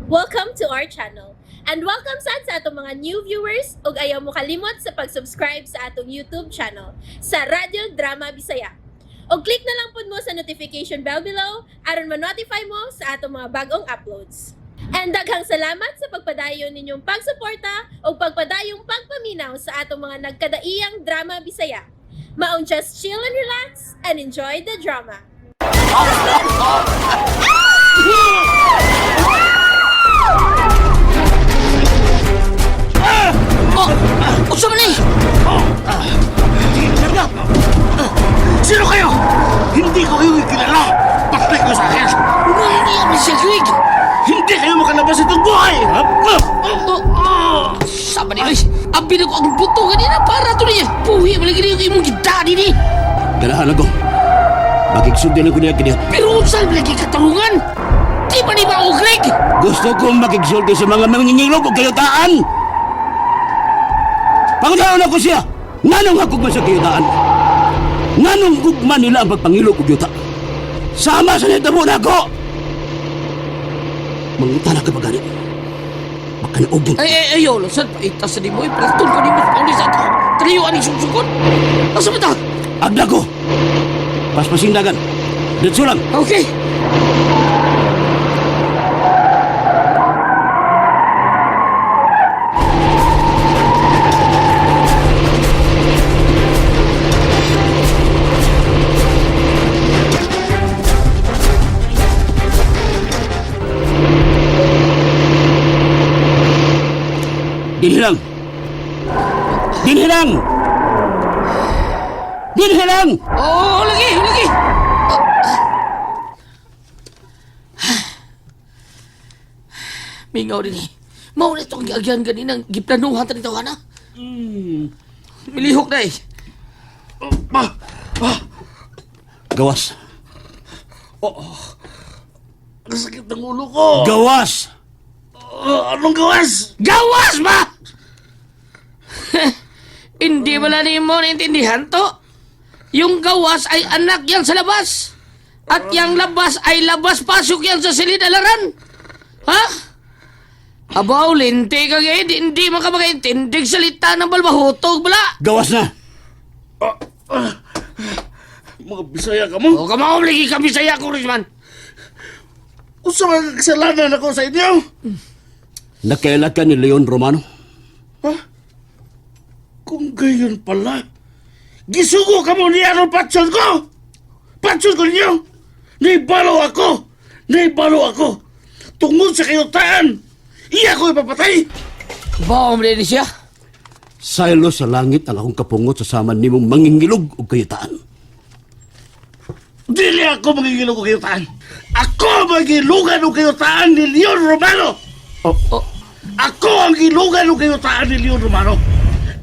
Welcome to our channel. And welcome sa atong mga new viewers ug ayaw mo kalimot sa pag-subscribe sa atong YouTube channel sa Radio Drama Bisaya. O click na lang pud mo sa notification bell below aron ma-notify mo sa atong mga bagong uploads. And daghang salamat sa pagpadayon ninyong pagsuporta o pagpadayong pagpaminaw sa atong mga nagkadaiyang Drama Bisaya. Maong just chill and relax and enjoy the drama. Unsa man ni? Sino kayo? Hindi ko kayo kilala. Patay ko sa akin. Hindi naman siya, Greg. Hindi kayo makalabas itong buhay. Sama ni Luis. Ang ko ang buto kanina para ito niya. Puhi mo lagi niyo imong gidadi ni. Ganahan ako. Makigsundin ako niya kaniya. Pero saan lagi katarungan? Di ba ni ba ako, Greg? Gusto kong makigsulti sa mga mangingilog o kayutaan. Pangunahan ako siya. Nganong hakog man sa kayutaan? Nganong gugman nila ang pagpangilog o yuta? Sama sa nitabo na ako! Mangutana ka pagani. Baka naugin. Ayo, saan pa itas sa di mo? Ipratun ko ni Mas Paulis at triyuan ni Sumsukon. Asa ba ito? Agda ko! Paspasin dagan. Ditso lang. Okay. Dinhilang! Dinhilang! Dinhilang! Oh, lagi. Mingaw din eh. Mau na itong agyan ganinang giplanuhan ta nito, hana? Milihok na eh. Gawas. Ang sakit ng ulo ko. Gawas! Anong gawas? Gawas ba? Hindi ba na mo naintindihan to? Yung gawas ay anak yan sa labas. At yung labas ay labas-pasok yan sa silid-alaran. Ha? Abaw, linti ka ngayon. Hindi makapag-intindig salita ng balbahutog, bala. Gawas na! Mga Bisaya ka mo? O, kamauligi kami sa iya, Congressman. Usa mga kasalanan ako sa inyo? Nakailan ka ni Leon Romano? Ha? Kung gayon pala, gisugo ka mo niya ng patsyon ko! Patsyon ko ninyo! Naibalo ako! Tungod sa kayutaan, iya ko ipapatay! Bawa mo din siya? Saylo sa langit ang akong kapungot sa saman ni mong mangingilog o kayutaan. Dili ako magigilog o kayutaan! Ako magilugan o kayutaan ni Leon Romano! Ako ang gilugan o kayutaan ni Leon Romano!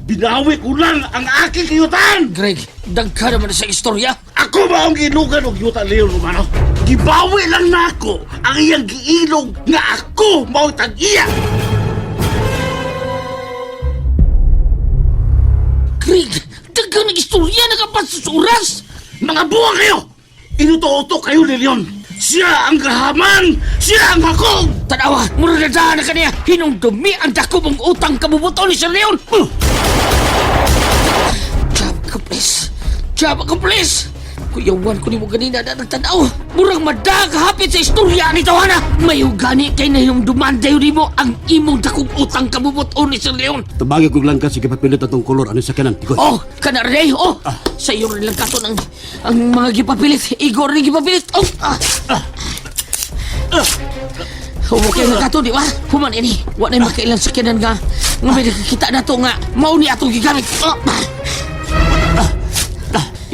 Binawi ko lang ang aking kayutaan! Greg, dagka naman sa istorya. Ako ba ang gilugan o kayutaan ni Leon Romano? Gibawi lang na ako ang iyang giilog nga ako mao tag-iya! Greg, dagang nag-istorya nakapas sa oras. Mga buwang kayo! Inuto-uto kayo ni Leon! Siya ang gahaman! Siya ang hakog! Tanawa, mura na na kaniya. Hinong dumi ang dako mong utang kabubuto ni Sir Leon. Jab ka, please. Kuyawan ko ni mo ganina na nagtanaw. Murang madagahapit sa istorya ni Tawana. May ugani kay na yung dumandayo ni mo ang imong dakong utang kabubuto ni Sir Leon. Tabagi ko lang ka sige papilit atong kolor ano sa kanan. Tikoy. Oh, kanarday. Oh, sa iyo rin lang kato ng ang mga gipapilit. Igor rin gipapilit. Oh, okay na kato, di ba? Human ini. Wala na makailan sa kanan nga may nakikita na to nga mauni atong gigamit.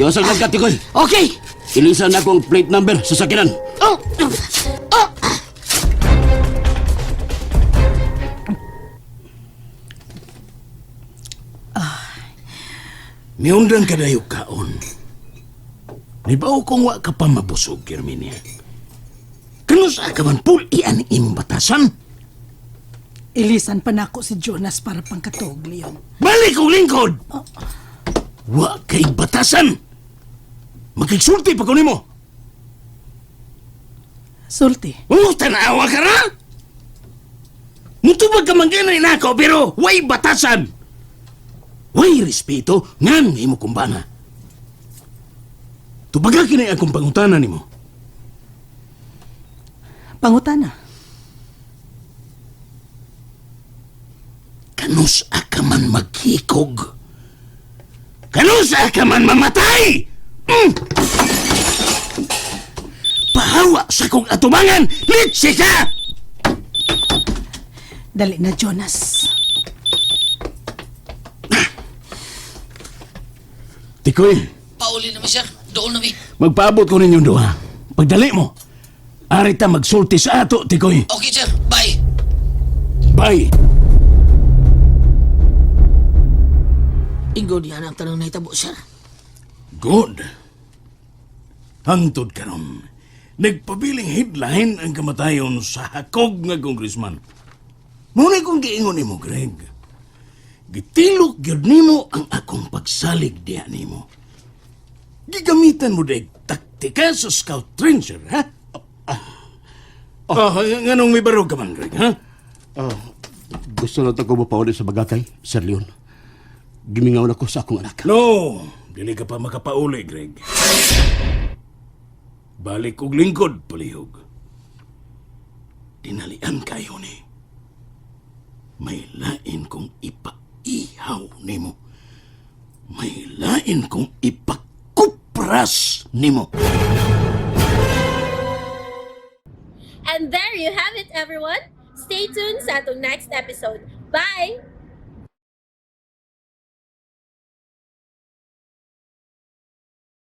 Iwasag lang ka, Tikoy. Okay. Ilisan na akong plate number sa sakinan. Oh, Miundan ka dayo kaon. Nibaw kong wa ka pa mabusog, Herminia. Kano sa ka man pulian imong batasan? Ilisan pa nako si Jonas para pangkatog, Leon. Balik kong lingkod! Wa kay batasan! Magkigsulti pa ko nimo. Sulti. Tanawa ka na? Mutubag ka man ganay na ako, pero way batasan. Way respeto, ngan imo kumbana. Tubaga kinay akong pangutanan nimo. Pangutana. Kanus ka man maghikog. Kanus ka man mamatay. Pahawa sa kong atubangan, litsi ka! Dali na, Jonas. Tikoy, Pauli naman, sir. Doon namin. magpaabot ko ninyong duha. Pagdali mo, arita magsulti sa ato, Tikoy. Okay, sir. Bye. Bye. Ingo diyan ang tanong na itabo, sir. Good. Hangtod karon, nagpabiling headline ang kamatayon sa hakog nga congressman. Muna kong giingon nimo, Greg. Gitilok gyud nimo ang akong pagsalig diha nimo. Gigamitan mo deg taktika sa scout ranger, ha? Nganong may barog ka man, Greg, ha? Gusto na ko mapauli sa bagakay, Sir Leon. Gimingaw na ko sa akong anak. No, dili ka pa makapauli, Greg. Balik og lingkod, palihog. Dinalian kayo ni. May lain kong ipaihaw nimo. May lain kong ipakupras nimo. And there you have it, everyone. Stay tuned sa atong next episode. Bye!